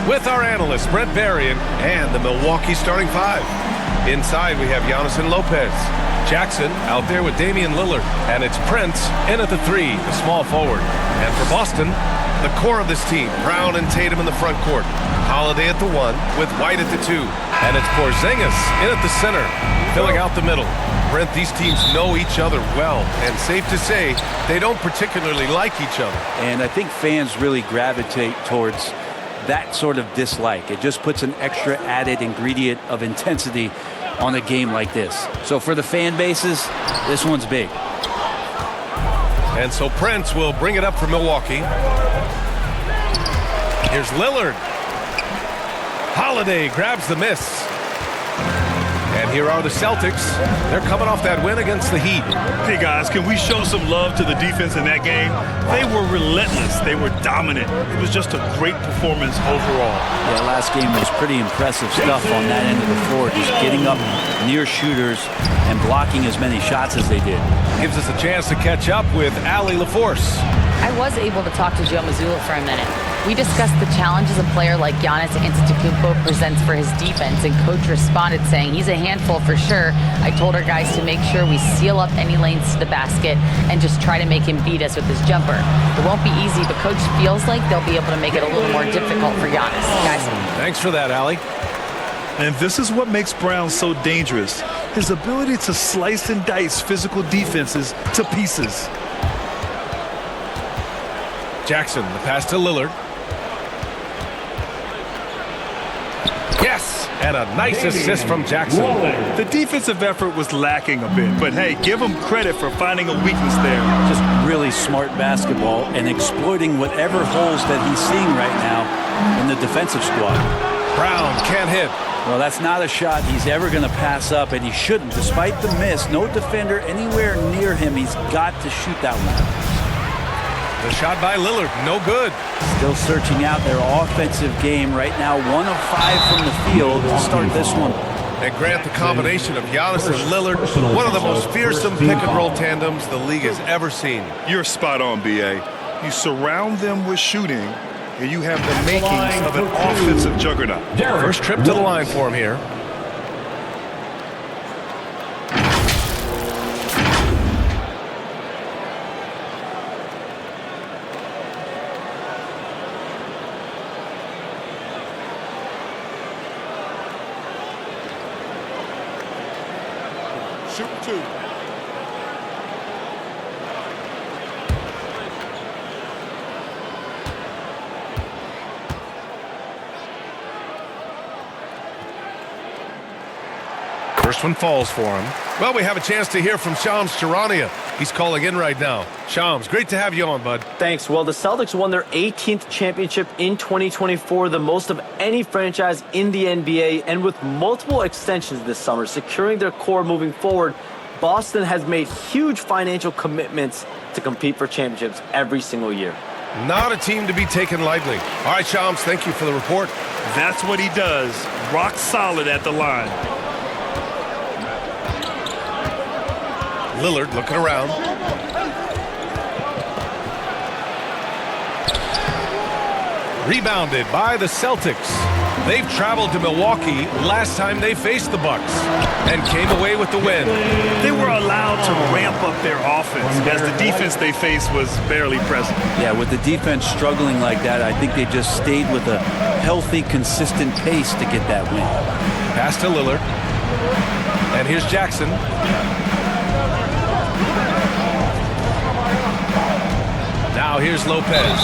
with our analyst, Brent Berrien, and the Milwaukee starting five. Inside, we have Giannis and Lopez. Jackson out there with Damian Lillard. And it's Prince in at the three, the small forward. And for Boston, the core of this team, Brown and Tatum in the front court. Holiday at the one with White at the two. And it's Porzingis in at the center, filling out the middle. Brent, these teams know each other well, and safe to say they don't particularly like each other. And I think fans really gravitate towards that sort of dislike. It just puts an extra added ingredient of intensity on a game like this. So for the fan bases, this one's big. And so Prince will bring it up for Milwaukee. Here's Lillard. Holiday grabs the miss. And here are the Celtics. They're coming off that win against the Heat. Hey, guys, can we show some love to the defense in that game? They were relentless. They were dominant. It was just a great performance overall. Yeah, last game was pretty impressive stuff on that end of the floor. Just getting up near shooters and blocking as many shots as they did. Gives us a chance to catch up with Allie LaForce. I was able to talk to Joe Mazzulla for a minute. We discussed the challenges a player like Giannis Antetokounmpo presents for his defense, and Coach responded saying he's a handful for sure. I told our guys to make sure we seal up any lanes to the basket and just try to make him beat us with his jumper. It won't be easy, but Coach feels like they'll be able to make it a little more difficult for Giannis. Guys. Thanks for that, Allie. And this is what makes Brown so dangerous. His ability to slice and dice physical defenses to pieces. Jackson, the pass to Lillard. Yes, and a nice assist from Jackson. The defensive effort was lacking a bit, but hey, give him credit for finding a weakness there. Just really smart basketball and exploiting whatever holes that he's seeing right now in the defensive squad. Brown can't hit. Well, that's not a shot he's ever going to pass up, and he shouldn't. Despite the miss, no defender anywhere near him. He's got to shoot that one. The shot by Lillard, no good. Still searching out their offensive game right now. 1 of 5 from the field to start this one. And Grant, the combination of Giannis and Lillard, one of the most fearsome pick-and-roll tandems the league has ever seen. You're spot on, B.A. You surround them with shooting, and you have the makings of an offensive juggernaut. First trip to the line for him here. Shoot two. First one falls for him. Well, we have a chance to hear from Shams Charania. He's calling in right now. Shams, great to have you on, bud. Thanks. Well, the Celtics won their 18th championship in 2024, the most of any franchise in the NBA, and with multiple extensions this summer, securing their core moving forward, Boston has made huge financial commitments to compete for championships every single year. Not a team to be taken lightly. All right, Shams, thank you for the report. That's what he does. Rock solid at the line. Lillard looking around. Rebounded by the Celtics. They've traveled to Milwaukee last time they faced the Bucks and came away with the win. They were allowed to ramp up their offense as the defense they faced was barely present. Yeah, with the defense struggling like that, I think they just stayed with a healthy, consistent pace to get that win. Pass to Lillard. And here's Jackson. Now here's Lopez.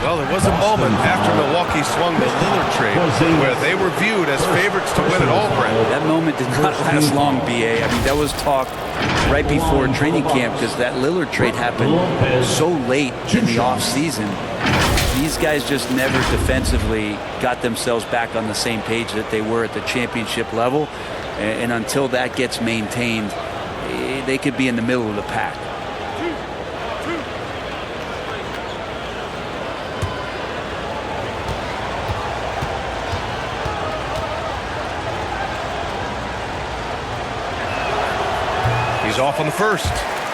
Well, there was a moment after Milwaukee swung the Lillard trade where they were viewed as favorites to win it all, Brent. That moment did not last long, B.A. I mean, that was talk right before training camp because that Lillard trade happened so late in the offseason. These guys just never defensively got themselves back on the same page that they were at the championship level. And until that gets maintained, they could be in the middle of the pack. He's off on the first,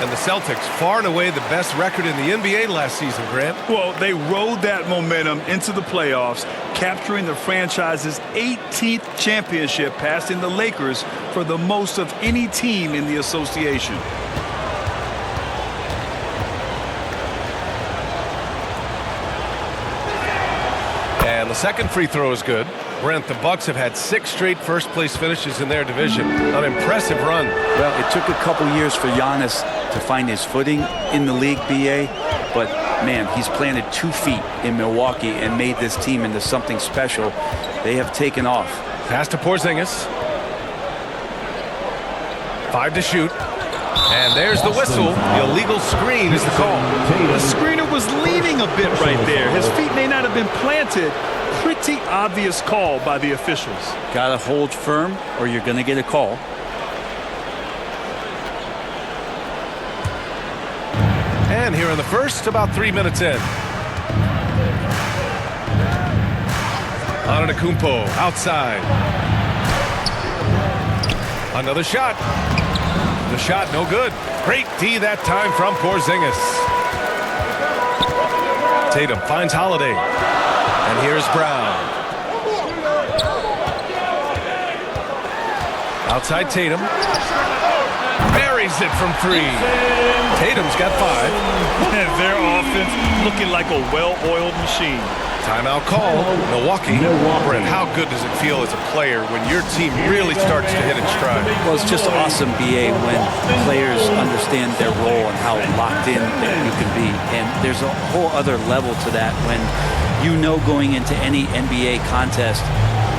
And the Celtics, far and away the best record in the NBA last season, Grant. Well, they rode that momentum into the playoffs, capturing the franchise's 18th championship, passing the Lakers for the most of any team in the association. And the second free throw is good. Brent, the Bucks have had 6 straight first-place finishes in their division. An impressive run. Well, it took a couple years for Giannis to find his footing in the league, BA. But, man, he's planted 2 feet in Milwaukee and made this team into something special. They have taken off. Pass to Porzingis. 5 to shoot. And there's the whistle. The illegal screen is the call. The screener was leaning a bit right there. His feet may not have been planted. Pretty obvious call by the officials. Gotta hold firm or you're gonna get a call. And here in the first, about 3 minutes in. Antetokounmpo outside. Another shot. The shot no good. Great D that time from Porzingis. Tatum finds Holiday. And here's Brown. Outside Tatum. Buries it from 3. Tatum's got 5. And their offense looking like a well-oiled machine. Timeout call. Milwaukee. Brent, how good does it feel as a player when your team really starts to hit its stride? Well, it's just awesome, BA, when players understand their role and how locked in that you can be. And there's a whole other level to that when you know going into any NBA contest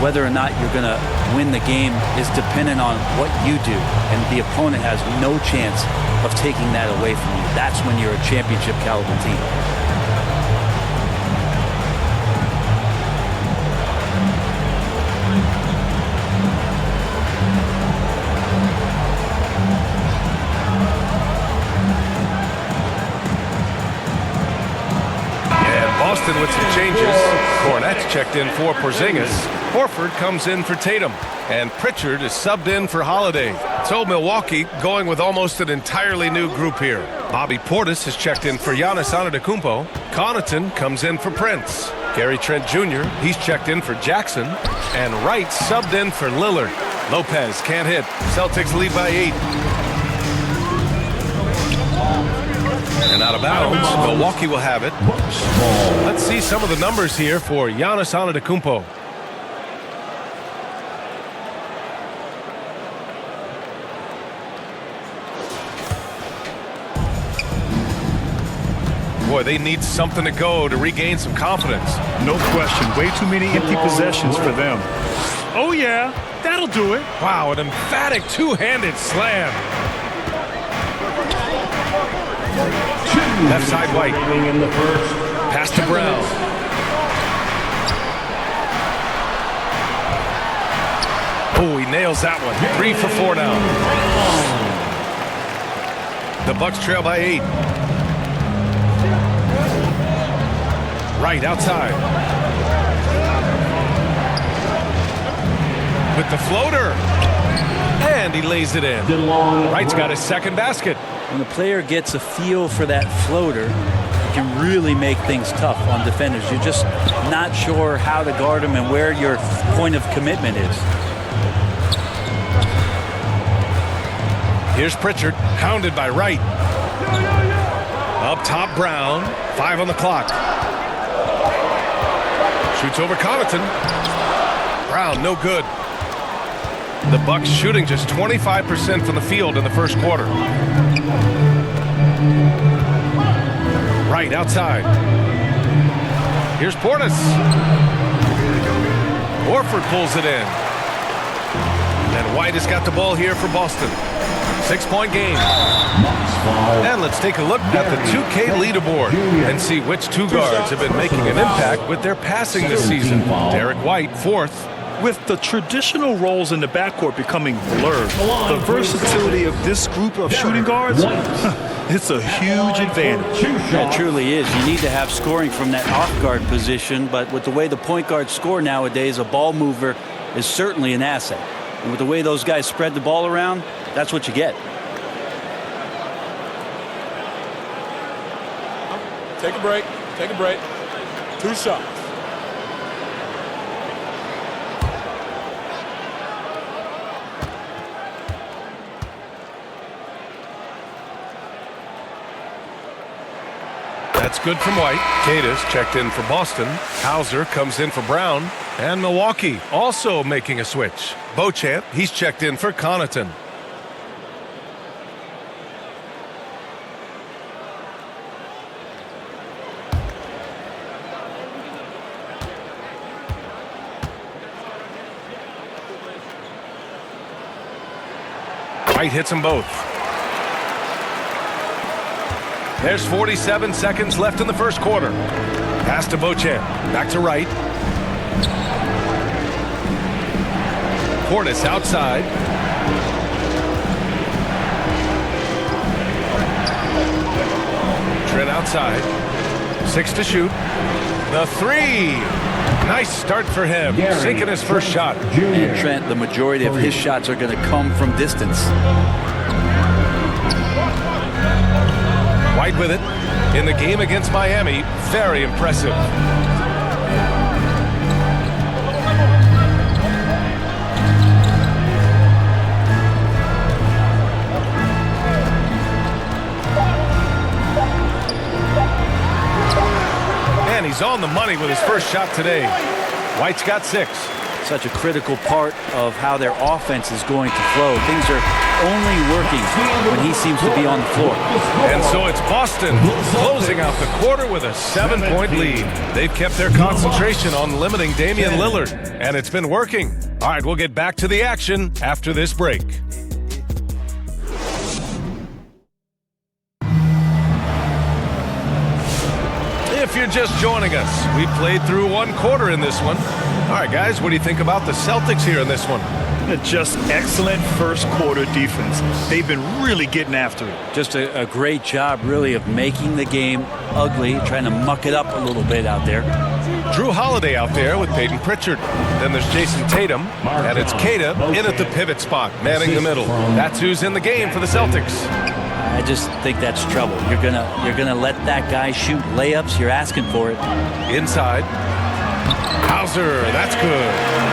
whether or not you're going to win the game is dependent on what you do. And the opponent has no chance of taking that away from you. That's when you're a championship caliber team. Boston with some changes. Cornette's checked in for Porzingis. Horford comes in for Tatum. And Pritchard is subbed in for Holiday. So Milwaukee going with almost an entirely new group here. Bobby Portis has checked in for Giannis Antetokounmpo. Connaughton comes in for Prince. Gary Trent Jr., he's checked in for Jackson. And Wright subbed in for Lillard. Lopez can't hit. Celtics lead by 8. And out of bounds, Milwaukee will have it. Let's see some of the numbers here for Giannis Antetokounmpo. Boy, they need something to go to regain some confidence. No question. Way too many empty possessions for them. Oh, yeah. That'll do it. Wow, an emphatic two-handed slam. Left side White. Pass to Brown. Oh, he nails that one. 3 for 4 now. The Bucks trail by 8. Right outside. With the floater. And he lays it in. Wright's got his second basket. When the player gets a feel for that floater, it can really make things tough on defenders. You're just not sure how to guard them and where your point of commitment is. Here's Pritchard, hounded by Wright. Up top, Brown. 5 on the clock. Shoots over Connaughton. Brown, no good. The Bucks shooting just 25% from the field in the first quarter. Right outside. Here's Portis. Horford pulls it in. And White has got the ball here for Boston. 6-point game. And let's take a look at the 2K leaderboard and see which 2 guards have been making an impact with their passing this season. Derek White, 4th. With the traditional roles in the backcourt becoming blurred, the versatility of this group of shooting guards, it's a huge advantage. It truly is. You need to have scoring from that off-guard position, but with the way the point guards score nowadays, a ball mover is certainly an asset. And with the way those guys spread the ball around, that's what you get. Take a break. Take a break. 2 shots. That's good from White. Cadiz checked in for Boston. Hauser comes in for Brown. And Milwaukee also making a switch. Beauchamp, he's checked in for Connaughton. White hits them both. There's 47 seconds left in the first quarter. Pass to Beauchamp. Back to Wright. Portis outside. Trent outside. 6 to shoot. The 3. Nice start for him. Sinking his first shot. And Trent, the majority of his shots are going to come from distance. White with it. In the game against Miami, very impressive. And he's on the money with his first shot today. White's got 6. Such a critical part of how their offense is going to flow. Things are only working when he seems to be on the floor. And so it's Boston closing out the quarter with a 7-point lead. They've kept their concentration on limiting Damian Lillard, and it's been working. All right, we'll get back to the action after this break. If you're just joining us, we played through 1 quarter in this one. All right, guys, what do you think about the Celtics here in this one? Just excellent first quarter defense. They've been really getting after it. Just a great job, really, of making the game ugly, trying to muck it up a little bit out there. Drew Holiday out there with Peyton Pritchard. Then there's Jason Tatum, and it's Queta in at the pivot spot, manning the middle. That's who's in the game for the Celtics. I just think that's trouble. You're gonna let that guy shoot layups. You're asking for it. Inside. Hauser, that's good.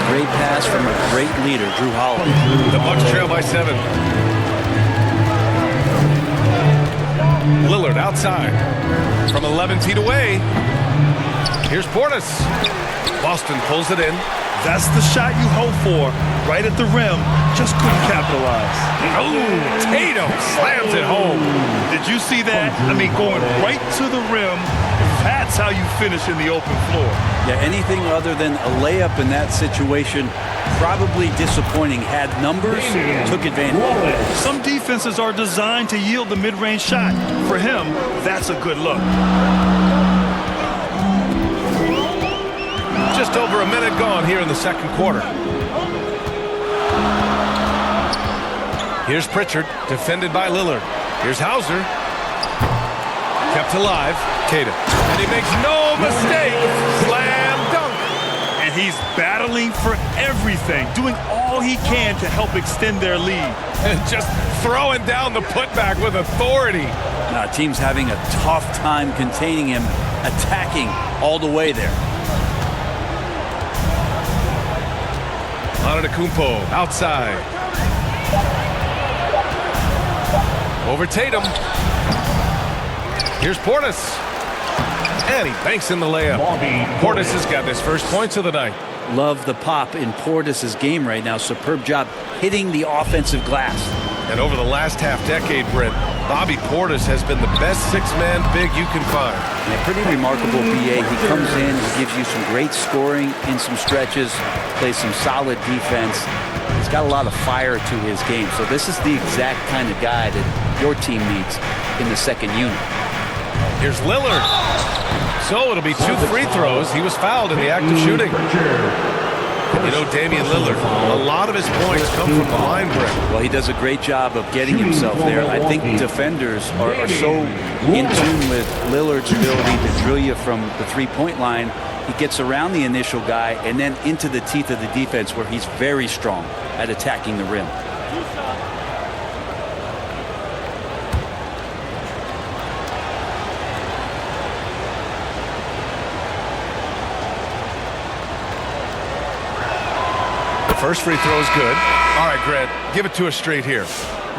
Great pass from a great leader, Drew Holiday. The Bucks trail by 7. Lillard outside. From 11 feet away. Here's Portis. Boston pulls it in. That's the shot you hope for. Right at the rim. Just couldn't capitalize. Oh, Tatum slams it home. Did you see that? I mean, going right to the rim. That's how you finish in the open floor. Yeah, anything other than a layup in that situation, probably disappointing. Had numbers, took advantage. Some defenses are designed to yield the mid-range shot. For him, that's a good look. Just over a minute gone here in the second quarter. Here's Pritchard, defended by Lillard. Here's Hauser. Kept alive. Queta. And he makes no mistake. Slam dunk. And he's battling for everything, doing all he can to help extend their lead. Just throwing down the putback with authority. Team's having a tough time containing him, attacking all the way there. Antetokounmpo outside. Over Tatum. Here's Portis. And he banks in the layup. Portis has got his first points of the night. Love the pop in Portis' game right now. Superb job hitting the offensive glass. And over the last half-decade, Brent, Bobby Portis has been the best 6-man big you can find. Yeah, pretty remarkable, BA. He comes in, he gives you some great scoring in some stretches, plays some solid defense. He's got a lot of fire to his game. So this is the exact kind of guy that your team needs in the second unit. Here's Lillard. So it'll be 2 free throws. He was fouled in the act of shooting. You know, Damian Lillard, a lot of his points come from the line, Brent. Well, he does a great job of getting himself there. I think defenders are so in tune with Lillard's ability to drill you from the three-point line. He gets around the initial guy and then into the teeth of the defense where he's very strong at attacking the rim. First free throw is good. All right, Grant, give it to us straight here.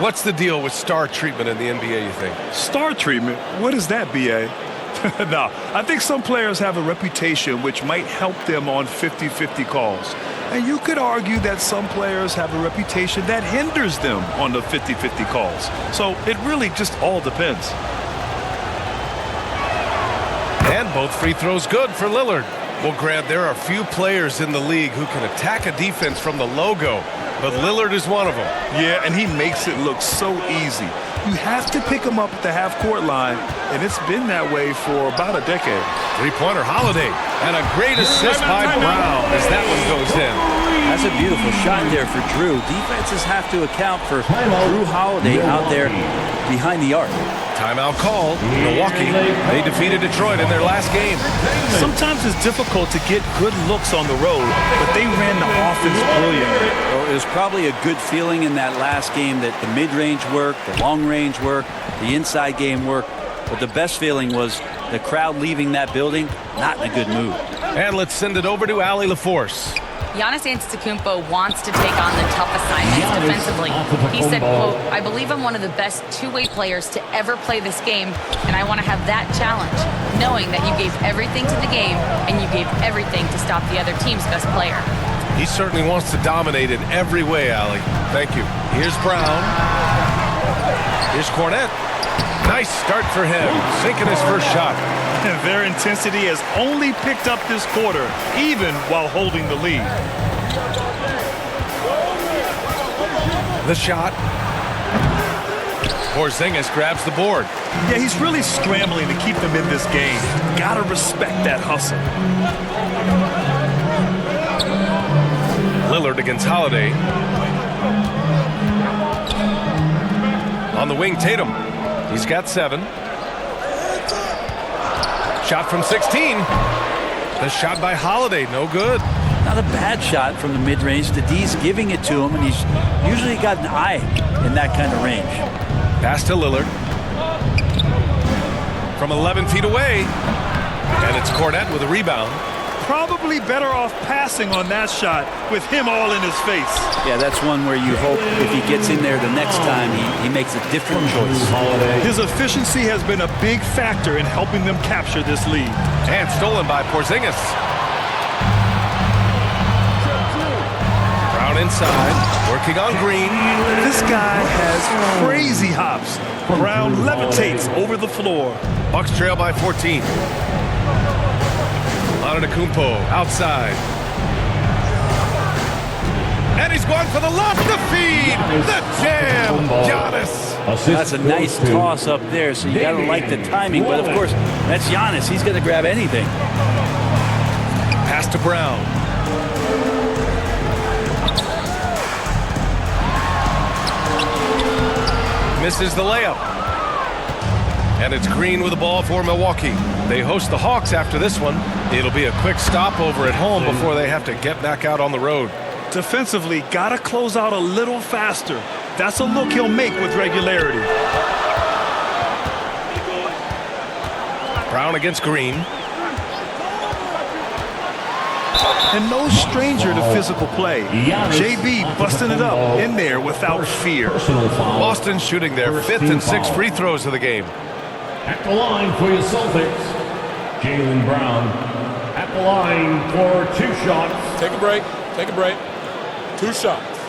What's the deal with star treatment in the NBA, you think? Star treatment? What is that, B.A.? No, I think some players have a reputation which might help them on 50-50 calls. And you could argue that some players have a reputation that hinders them on the 50-50 calls. So it really just all depends. And both free throws good for Lillard. Well, Grant, there are few players in the league who can attack a defense from the logo, but Lillard is one of them. Yeah, and he makes it look so easy. You have to pick him up at the half-court line, and it's been that way for about a decade. Three-pointer Holiday, and a great assist by Brown as that one goes in. That's a beautiful shot there for Drew. Defenses have to account for Drew Holiday out there behind the arc. Timeout call. Milwaukee, they defeated Detroit in their last game. Sometimes it's difficult to get good looks on the road, but they ran the offense brilliantly. Well, it was probably a good feeling in that last game that the mid-range worked, the long-range worked, the inside game worked. But the best feeling was the crowd leaving that building not in a good mood. And let's send it over to Allie LaForce. Giannis Antetokounmpo wants to take on the tough assignments defensively. He said, quote, "I believe I'm one of the best two-way players to ever play this game, and I want to have that challenge, knowing that you gave everything to the game and you gave everything to stop the other team's best player." He certainly wants to dominate in every way, Allie. Thank you. Here's Brown. Here's Cornette. Nice start for him, sinking his first shot. And their intensity has only picked up this quarter, even while holding the lead. The shot. Porzingis grabs the board. Yeah, he's really scrambling to keep them in this game. Gotta respect that hustle. Lillard against Holiday. On the wing, Tatum. He's got 7. Shot from 16. The shot by Holiday, no good. Not a bad shot from the mid-range. The D's giving it to him, and he's usually got an eye in that kind of range. Pass to Lillard. From 11 feet away. And it's Cornette with a rebound. Probably better off passing on that shot with him all in his face. Yeah, that's one where you hope if he gets in there the next time, he makes a different choice. His efficiency has been a big factor in helping them capture this lead. And stolen by Porzingis. Brown inside, working on Green. This guy has crazy hops. Brown levitates over the floor. Bucks trail by 14. Antetokounmpo outside. And he's going for the lob, the feed, the jam. Giannis. That's a nice toss up there, so you got to like the timing. But, of course, that's Giannis. He's going to grab anything. Pass to Brown. Misses the layup. And it's Green with the ball for Milwaukee. They host the Hawks after this one. It'll be a quick stopover at home before they have to get back out on the road. Defensively, gotta close out a little faster. That's a look he'll make with regularity. Brown against Green. And no stranger to physical play. JB busting it up in there without fear. Boston shooting their 5th and 6th free throws of the game. At the line for your Celtics, Jaylen Brown. At the line for 2 shots. Take a break. Take a break. 2 shots.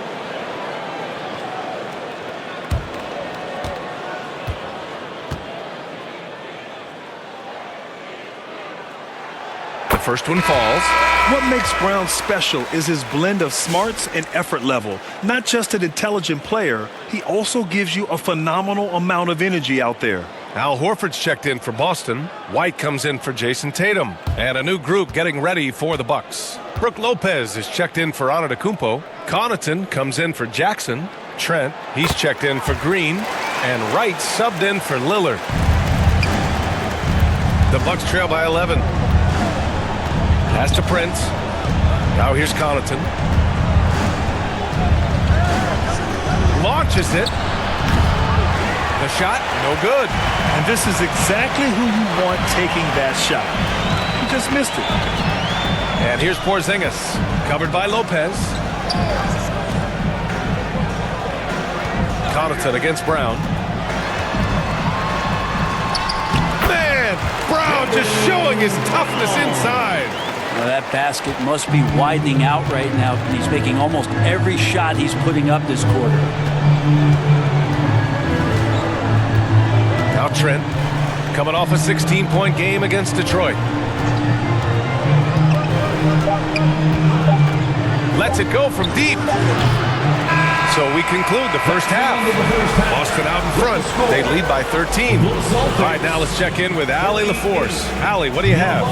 The first one falls. What makes Brown special is his blend of smarts and effort level. Not just an intelligent player, he also gives you a phenomenal amount of energy out there. Al Horford's checked in for Boston. White comes in for Jason Tatum. And a new group getting ready for the Bucks. Brook Lopez is checked in for Antetokounmpo. Connaughton comes in for Jackson. Trent, he's checked in for Green. And Wright subbed in for Lillard. The Bucks trail by 11. Pass to Prince. Now here's Connaughton. Launches it. The shot, no good. And this is exactly who you want taking that shot. He just missed it. And here's Porzingis, covered by Lopez. Connaughton against Brown. Man, Brown just showing his toughness inside. Now that basket must be widening out right now. He's making almost every shot he's putting up this quarter. Now Trent, coming off a 16-point game against Detroit. Lets it go from deep. So we conclude the first half. Boston out in front. They lead by 13. All right, now let's check in with Allie LaForce. Allie, what do you have?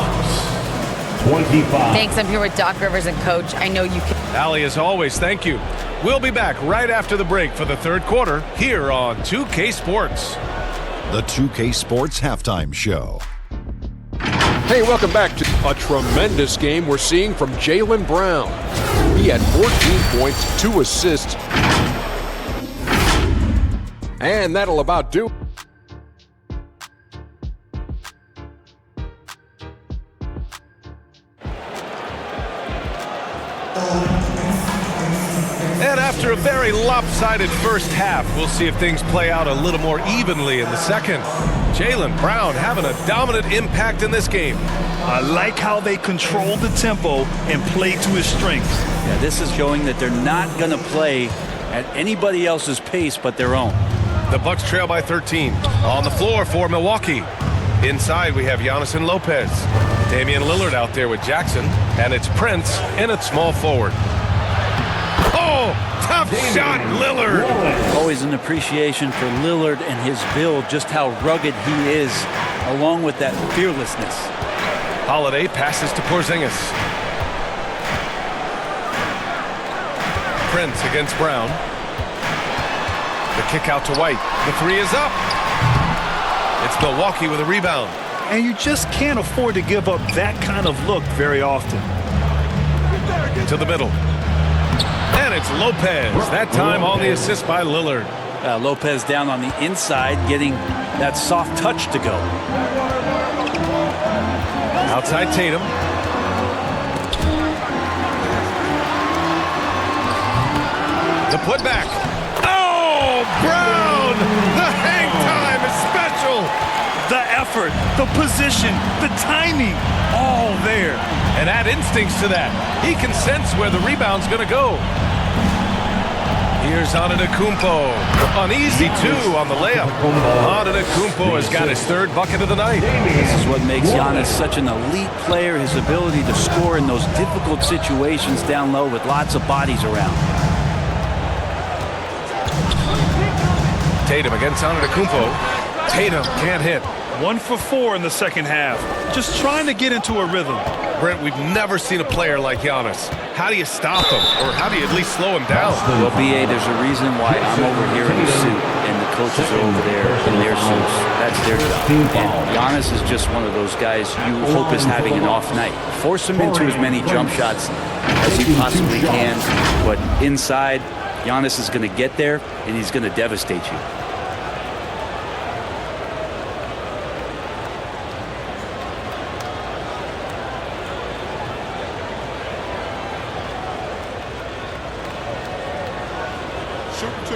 25. Thanks. I'm here with Doc Rivers and Coach. I know you can. Allie, as always, thank you. We'll be back right after the break for the third quarter here on 2K Sports. The 2K Sports Halftime Show. Hey, welcome back to a tremendous game we're seeing from Jaylen Brown. He had 14 points, 2 assists. And that'll about do. And after a very lopsided first half, we'll see if things play out a little more evenly in the second. Jaylen Brown having a dominant impact in this game. I like how they control the tempo and play to his strengths. Yeah, this is showing that they're not going to play at anybody else's pace but their own. The Bucks trail by 13. On the floor for Milwaukee. Inside, we have Giannis and Lopez. Damian Lillard out there with Jackson. And it's Prince in at small forward. Oh, tough shot, Lillard. Always an appreciation for Lillard and his build, just how rugged he is, along with that fearlessness. Holiday passes to Porzingis. Prince against Brown. The kick out to White. The three is up. It's Milwaukee with a rebound. And you just can't afford to give up that kind of look very often. To the middle. And it's Lopez. That time on the assist by Lillard. Lopez down on the inside, getting that soft touch to go. Outside Tatum. The putback. Oh, Brown! The hang time is special. The effort, the position, the timing, all there. And add instincts to that. He can sense where the rebound's going to go. Here's Antetokounmpo. Uneasy, too, on the layup. Antetokounmpo has got his third bucket of the night. This is what makes Giannis such an elite player, his ability to score in those difficult situations down low with lots of bodies around. Tatum against Antetokounmpo. Tatum can't hit. 1 for 4 in the second half. Just trying to get into a rhythm. Brent, we've never seen a player like Giannis. How do you stop him? Or how do you at least slow him down? Well, B.A., there's a reason why I'm over here in the suit and the coaches are over there in their suits. That's their job. And Giannis is just one of those guys you hope is having an off night. Force him into as many jump shots as you possibly can. But inside, Giannis is going to get there, and he's going to devastate you. Shoot 2.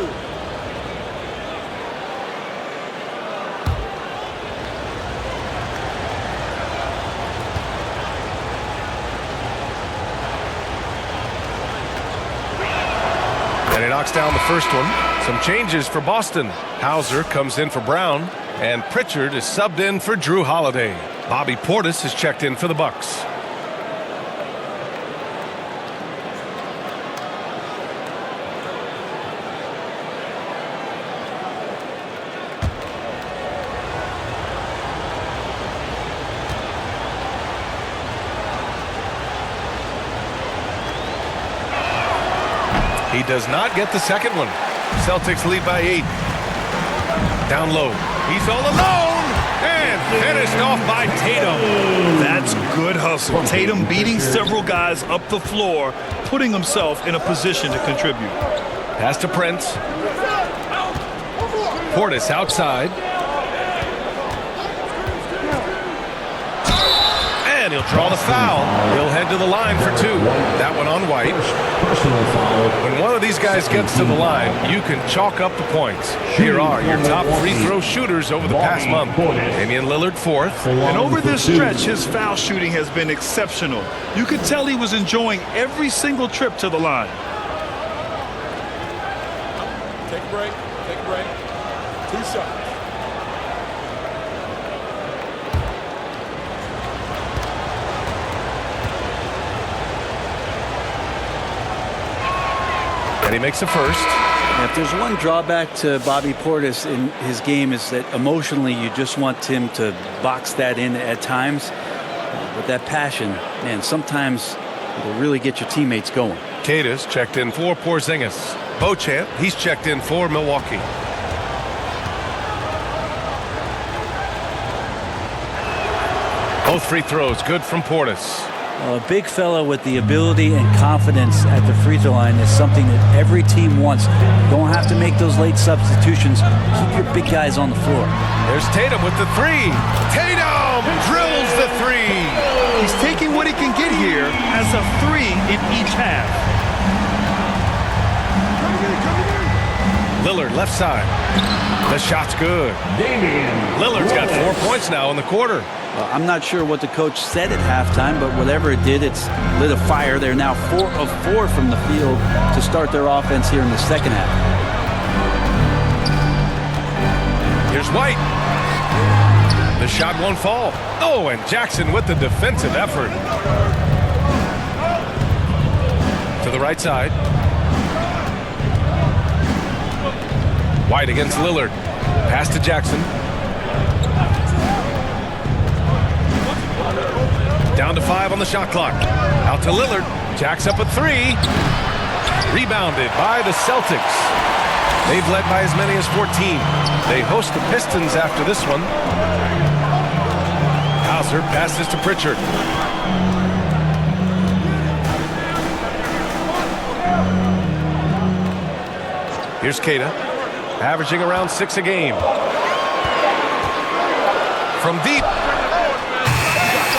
And he knocks down the first one. Some changes for Boston. Hauser comes in for Brown, and Pritchard is subbed in for Drew Holiday. Bobby Portis is checked in for the Bucks. He does not get the second one. Celtics lead by 8. Down low. He's all alone. And finished off by Tatum. That's good hustle. Tatum beating several guys up the floor, putting himself in a position to contribute. Pass to Prince. Portis outside. And he'll draw the foul. He'll head to the line for two. That one on White. Personal foul. When one of these guys gets to the line, you can chalk up the points. Here are your top free throw shooters over the past month. Damian Lillard, fourth. And over this stretch, his foul shooting has been exceptional. You could tell he was enjoying every single trip to the line. Take a break. Take a break. 2 shots. And he makes the first. If there's one drawback to Bobby Portis in his game is that emotionally you just want him to box that in at times. But that passion, man, sometimes it'll really get your teammates going. Cadiz checked in for Porzingis. Beauchamp, he's checked in for Milwaukee. Both free throws good from Portis. A big fella with the ability and confidence at the free throw line is something that every team wants. You don't have to make those late substitutions. Keep your big guys on the floor. There's Tatum with the three. Tatum drills the three. He's taking what he can get here as a 3 in each half. Lillard left side. The shot's good. Lillard's got 4 points now in the quarter. I'm not sure what the coach said at halftime, but whatever it did, it's lit a fire. They're now 4 of 4 from the field to start their offense here in the second half. Here's White. The shot won't fall. Oh, and Jackson with the defensive effort. To the right side. White against Lillard. Pass to Jackson. Down to 5 on the shot clock. Out to Lillard. Jacks up a 3. Rebounded by the Celtics. They've led by as many as 14. They host the Pistons after this one. Hauser passes to Pritchard. Here's Queta, averaging around 6 a game. From deep.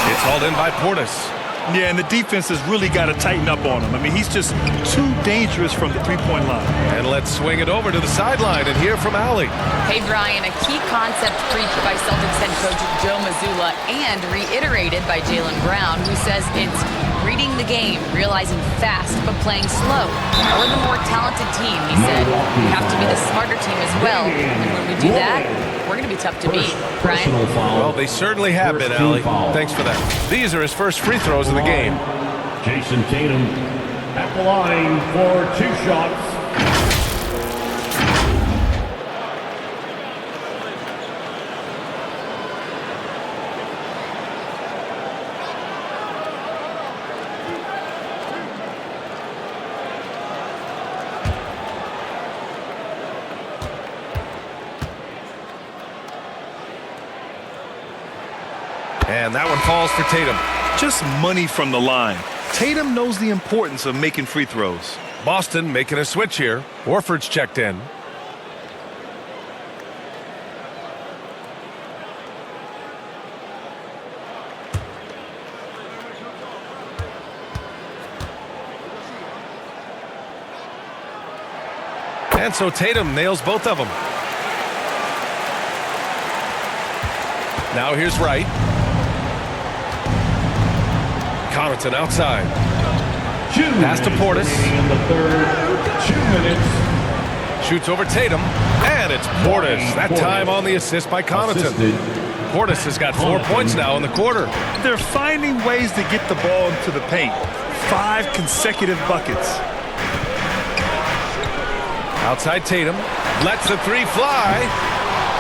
It's hauled in by Portis. Yeah, and the defense has really got to tighten up on him. I mean, he's just too dangerous from the three-point line. And let's swing it over to the sideline and hear from Allie. Hey, Brian, a key concept preached by Celtics head coach Joe Mazzulla and reiterated by Jaylen Brown, who says it's reading the game, realizing fast, but playing slow. We're the more talented team, he said. We have to be the smarter team as well. And when we do that, we're going to be tough to beat. Brian? Well, they certainly have been, Allie. Thanks for that. These are his first free throws of the game. Jason Tatum at the line for 2 shots. And that one falls for Tatum. Just money from the line. Tatum knows the importance of making free throws. Boston making a switch here. Horford's checked in. And so Tatum nails both of them. Now here's Wright. Connaughton outside. Pass to Portis. In the third, 2 minutes. Shoots over Tatum. And it's Portis. That time on the assist by Connaughton. Portis has got 4 points now in the quarter. They're finding ways to get the ball into the paint. 5 consecutive buckets. Outside Tatum. Lets the 3 fly.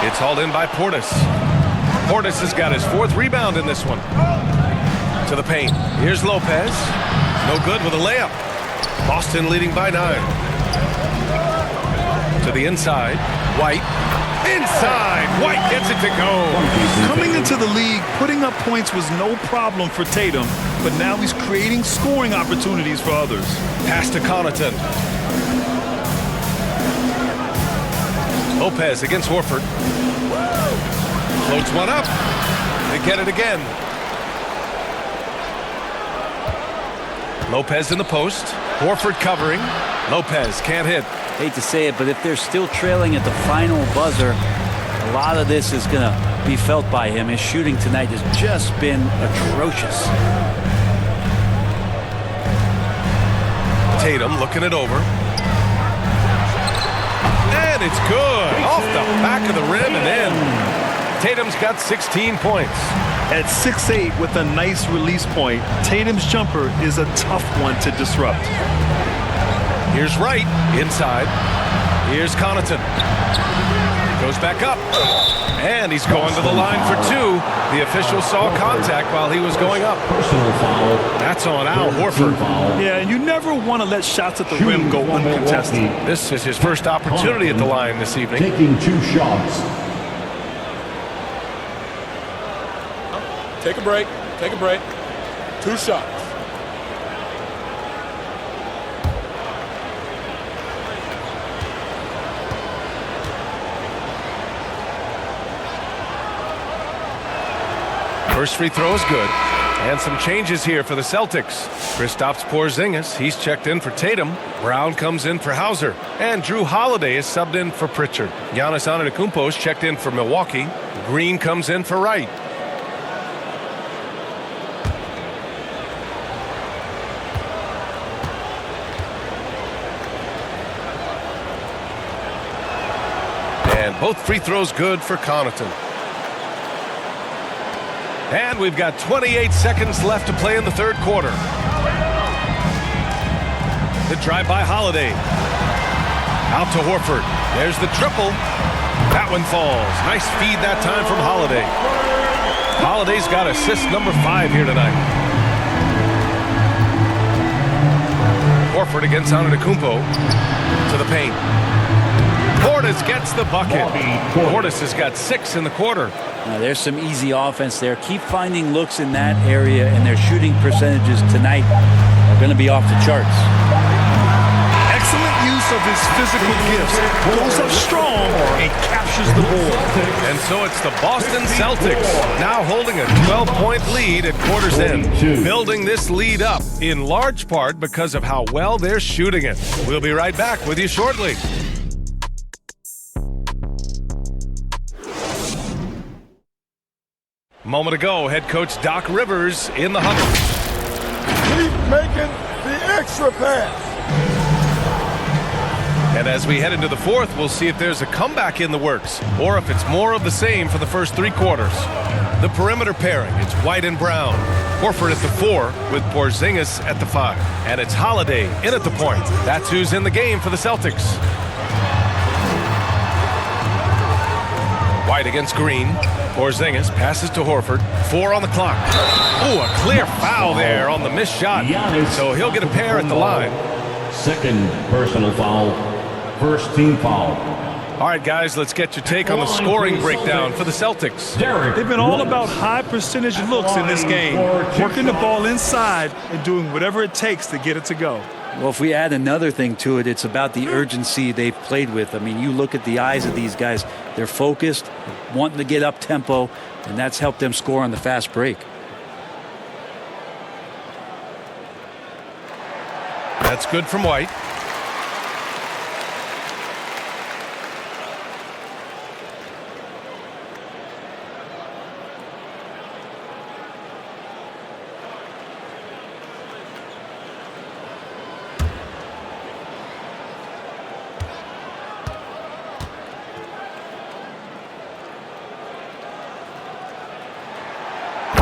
It's hauled in by Portis. Portis has got his 4th rebound in this one. To the paint. Here's Lopez. No good with a layup. Boston leading by 9. To the inside. White. Inside. White gets it to go. Coming into the league, putting up points was no problem for Tatum, but now he's creating scoring opportunities for others. Pass to Connaughton. Lopez against Horford. Floats one up. They get it again. Lopez in the post. Horford covering. Lopez can't hit. Hate to say it, but if they're still trailing at the final buzzer, a lot of this is going to be felt by him. His shooting tonight has just been atrocious. Tatum looking it over. And it's good. Off the back of the rim and in. Tatum's got 16 points. At 6'8" with a nice release point, Tatum's jumper is a tough one to disrupt. Here's Wright inside. Here's Connaughton. Goes back up. And he's going to the line for two. The official saw contact while he was going up. Personal foul. That's on Al Horford. Yeah, and you never want to let shots at the rim go uncontested. This is his first opportunity at the line this evening. Taking 2 shots. Take a break. Take a break. 2 shots. First free throw is good. And some changes here for the Celtics. Kristaps Porzingis, he's checked in for Tatum. Brown comes in for Hauser. And Drew Holiday is subbed in for Pritchard. Giannis Antetokounmpo is checked in for Milwaukee. Green comes in for Wright. And both free throws good for Connaughton. And we've got 28 seconds left to play in the third quarter. The drive by Holiday. Out to Horford. There's the triple. That one falls. Nice feed that time from Holiday. Holiday's got assist number 5 here tonight. Horford against Antetokounmpo to the paint. Portis gets the bucket. Portis has got 6 in the quarter. Now, there's some easy offense there. Keep finding looks in that area, and their shooting percentages tonight are going to be off the charts. Excellent use of his physical gifts. Goes up strong and captures the board. And so it's the Boston Celtics now holding a 12-point lead at quarter's end. Building this lead up in large part because of how well they're shooting it. We'll be right back with you shortly. Moment ago, head coach Doc Rivers in the huddle. Keep making the extra pass. And as we head into the fourth, we'll see if there's a comeback in the works or if it's more of the same for the first 3 quarters. The perimeter pairing, it's White and Brown. Horford at the 4 with Porzingis at the 5. And it's Holiday in at the point. That's who's in the game for the Celtics. White against Green. Porzingis passes to Horford. 4 on the clock. Ooh, a clear foul there on the missed shot. So he'll get a pair at the line. Second personal foul. First team foul. All right, guys, let's get your take on the scoring breakdown for the Celtics. They've been all about high percentage looks in this game, working the ball inside and doing whatever it takes to get it to go. Well, if we add another thing to it, it's about the urgency they've played with. I mean, you look at the eyes of these guys. They're focused, wanting to get up tempo, and that's helped them score on the fast break. That's good from White.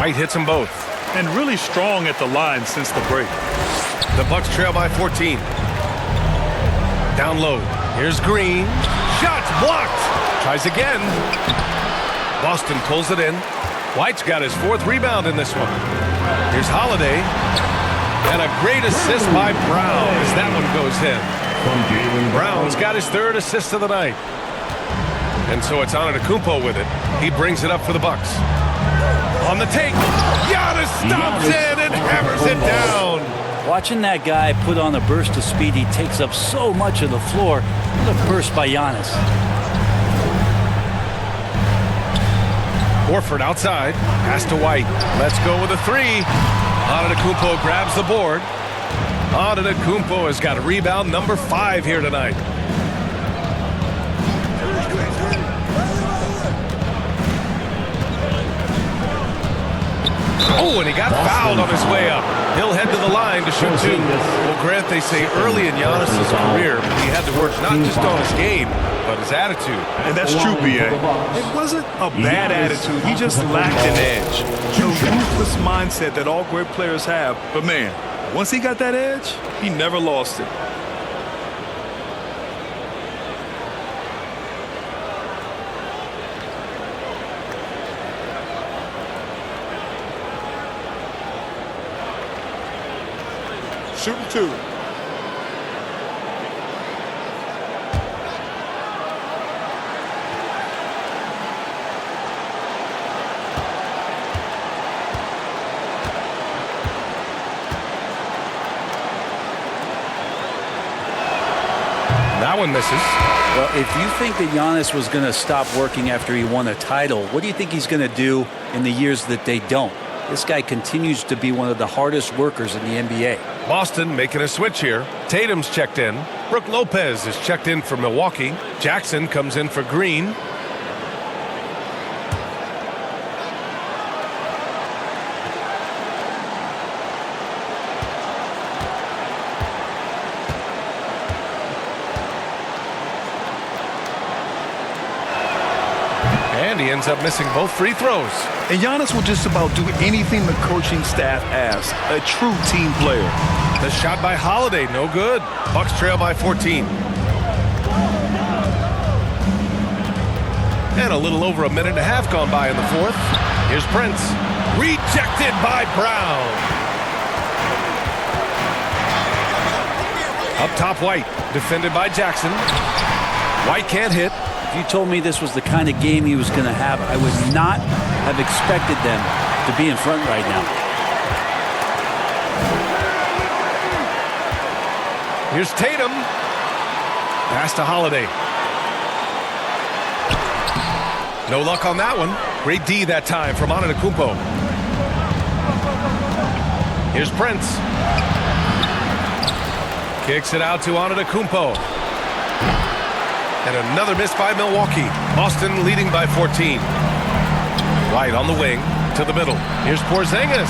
White hits them both. And really strong at the line since the break. The Bucks trail by 14. Down low. Here's Green. Shots blocked. Tries again. Boston pulls it in. White's got his 4th rebound in this one. Here's Holiday. And a great assist by Brown as that one goes in. Brown's got his 3rd assist of the night. And so it's Antetokounmpo with it. He brings it up for the Bucks. On the take, Giannis stops in and hammers it down. Watching that guy put on a burst of speed, he takes up so much of the floor. What a burst by Giannis. Horford outside, pass to White. Let's go with a 3. Antetokounmpo grabs the board. Antetokounmpo has got rebound number 5 here tonight. Oh, and he got fouled on his way up. He'll head to the line to shoot 2. Well, Grant, they say early in Giannis' career, he had to work not just on his game, but his attitude. And that's true, B.A. It wasn't a bad attitude. He just lacked an edge. The ruthless mindset that all great players have. But, man, once he got that edge, he never lost it. Shooting 2. That one misses. Well, if you think that Giannis was going to stop working after he won a title, what do you think he's going to do in the years that they don't? This guy continues to be one of the hardest workers in the NBA. Boston making a switch here. Tatum's checked in. Brook Lopez is checked in for Milwaukee. Jackson comes in for Green. And he ends up missing both free throws. And Giannis will just about do anything the coaching staff asks. A true team player. The shot by Holiday, no good. Bucks trail by 14. And a little over a minute and a half gone by in the 4th. Here's Prince. Rejected by Brown. Up top, White. Defended by Jackson. White can't hit. If you told me this was the kind of game he was going to have, I would not have expected them to be in front right now. Here's Tatum. Pass to Holiday. No luck on that one. Great D that time from Antetokounmpo. Here's Prince. Kicks it out to Antetokounmpo. And another miss by Milwaukee. Boston leading by 14. White on the wing to the middle. Here's Porzingis.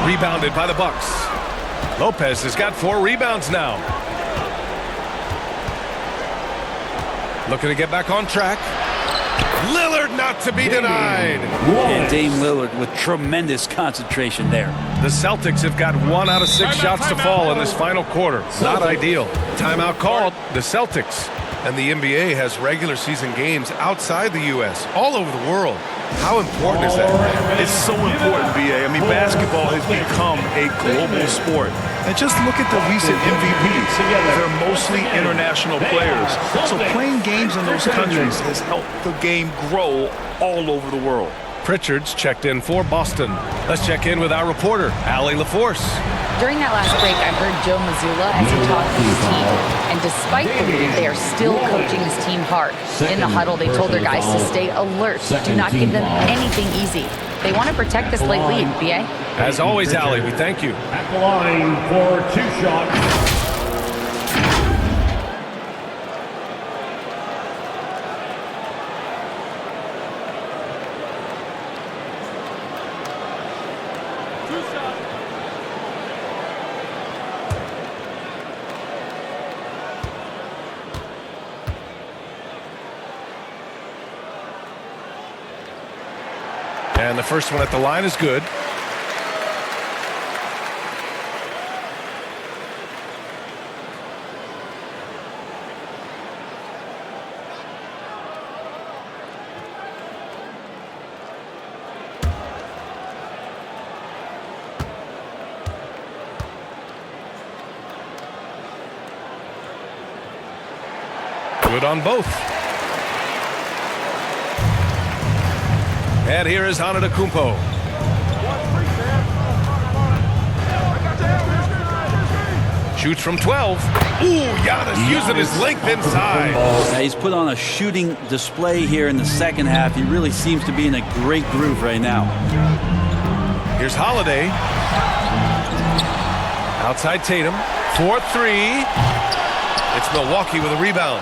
Rebounded by the Bucks. Lopez has got 4 rebounds now. Looking to get back on track. Lillard not to be denied. And Dame Lillard with tremendous concentration there. The Celtics have got 1 out of 6 shots to fall in this final quarter. Not ideal. Timeout called. The Celtics. And the NBA has regular season games outside the U.S., all over the world. How important is that? It's so important, B.A. I mean, basketball has become a global sport. And just look at the recent MVPs. They're mostly international players. So playing games in those countries has helped the game grow all over the world. Pritchard's checked in for Boston. Let's check in with our reporter, Allie LaForce. During that last break, I heard Joe Mazzulla as he talked to his team. And despite the lead, they are still coaching this team hard. In the huddle, they told their guys to stay alert. Do not give them anything easy. They want to protect this late lead, B.A. As always, Allie, we thank you. At the line for 2 shots. And the first one at the line is good. Good on both. And here is Antetokounmpo. Shoots from 12. Ooh, Giannis using his length inside. Now he's put on a shooting display here in the second half. He really seems to be in a great groove right now. Here's Holiday. Outside Tatum. 4-3. It's Milwaukee with a rebound.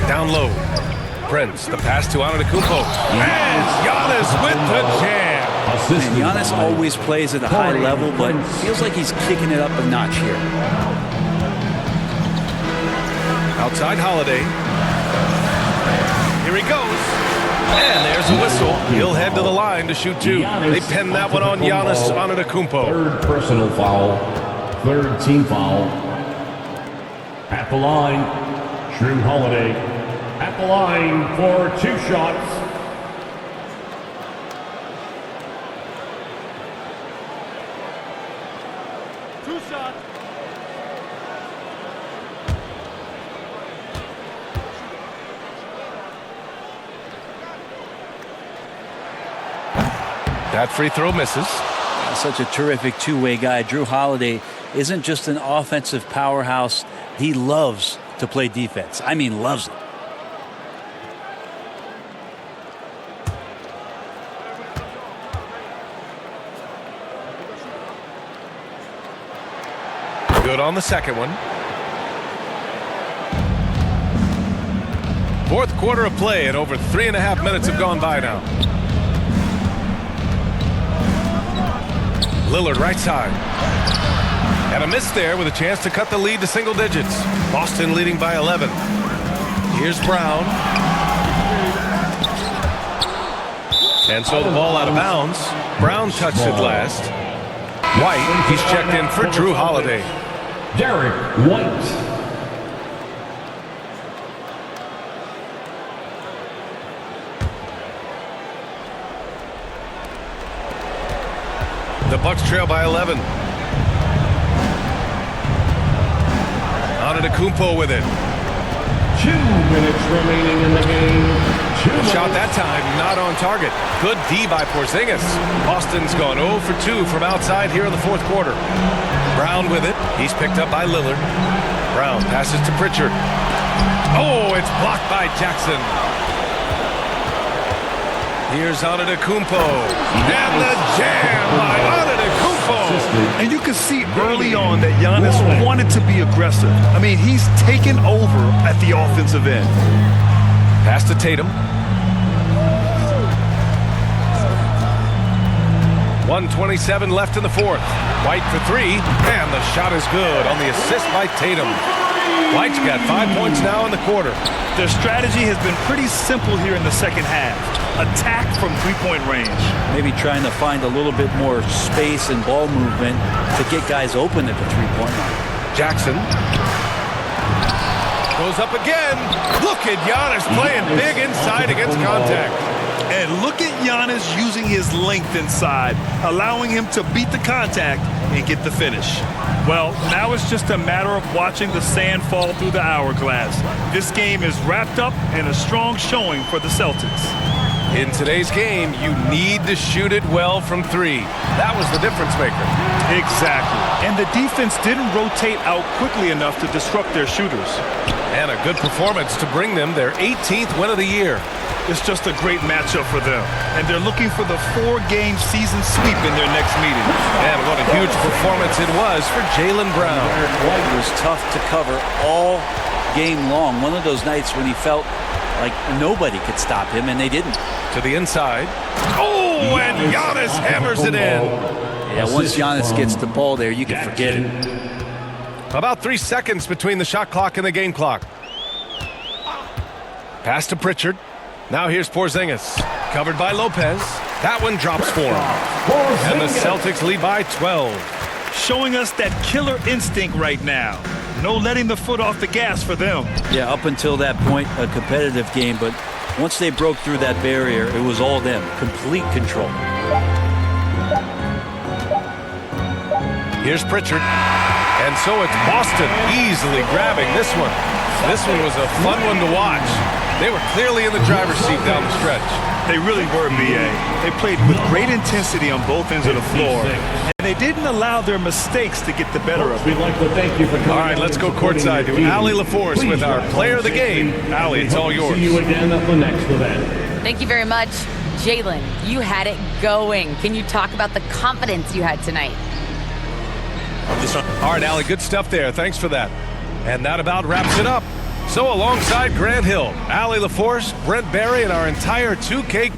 Down low. Prince, the pass to Antetokounmpo. And Giannis with the jam. And Giannis always plays at a high level, but feels like he's kicking it up a notch here. Outside Holiday. Here he goes. And there's a whistle. He'll head to the line to shoot two. They pin that one on Giannis Antetokounmpo. Third personal foul. Third team foul. At the line, Drew Holiday. At the line for 2 shots. That free throw misses. Such a terrific two-way guy. Drew Holiday isn't just an offensive powerhouse. He loves to play defense. I mean, loves it. Good on the second one. Fourth quarter of play, and over 3.5 minutes have gone by now. Lillard right side. And a miss there with a chance to cut the lead to single digits. Boston leading by 11. Here's Brown. And so the ball out of bounds. Brown touched it last. White, he's checked in for Drew Holiday. Derek White. The Bucks trail by 11. Antetokounmpo with it. 2 minutes remaining in the game. Shot that time, not on target. Good D by Porzingis. Boston's gone 0 for 2 from outside here in the fourth quarter. Brown with it. He's picked up by Lillard. Brown passes to Pritchard. Oh, it's blocked by Jackson. Here's Antetokounmpo. And the jam by Antetokounmpo. And you can see early on that Giannis wanted to be aggressive. I mean, he's taken over at the offensive end. Pass to Tatum. 1:27 left in the fourth. White for 3, and the shot is good on the assist by Tatum. White's got 5 points now in the quarter. Their strategy has been pretty simple here in the second half. Attack from three-point range. Maybe trying to find a little bit more space and ball movement to get guys open at the three-point line. Jackson goes up again. Look at Giannis playing big inside against contact. And look at Giannis using his length inside, allowing him to beat the contact and get the finish. Well, now it's just a matter of watching the sand fall through the hourglass. This game is wrapped up in a strong showing for the Celtics. In today's game, you need to shoot it well from 3. That was the difference maker. Exactly. And the defense didn't rotate out quickly enough to disrupt their shooters. And a good performance to bring them their 18th win of the year. It's just a great matchup for them. And they're looking for the 4-game season sweep in their next meeting. And what a huge performance it was for Jaylen Brown. It was tough to cover all game long. One of those nights when he felt like nobody could stop him, and they didn't. To the inside. Oh, and Giannis hammers it in. Yeah, once Giannis gets the ball there, you can forget it. About 3 seconds between the shot clock and the game clock. Pass to Pritchard. Now here's Porzingis. Covered by Lopez. That one drops for him. And the Celtics lead by 12. Showing us that killer instinct right now. No letting the foot off the gas for them. Yeah, up until that point, a competitive game, but once they broke through that barrier, it was all them. Complete control. Here's Pritchard. And so it's Boston easily grabbing this one. This one was a fun one to watch. They were clearly in the driver's seat down the stretch. They really were, B.A. They played with great intensity on both ends of the floor. And they didn't allow their mistakes to get the better of them. We'd like to thank you for coming. All right, let's go courtside to Allie LaForce with our player of the game. Allie, it's all yours. See you again at the next event. Thank you very much. Jaylen, you had it going. Can you talk about the confidence you had tonight? All right, Allie, good stuff there. Thanks for that. And that about wraps it up. So alongside Grant Hill, Allie LaForce, Brent Barry, and our entire 2K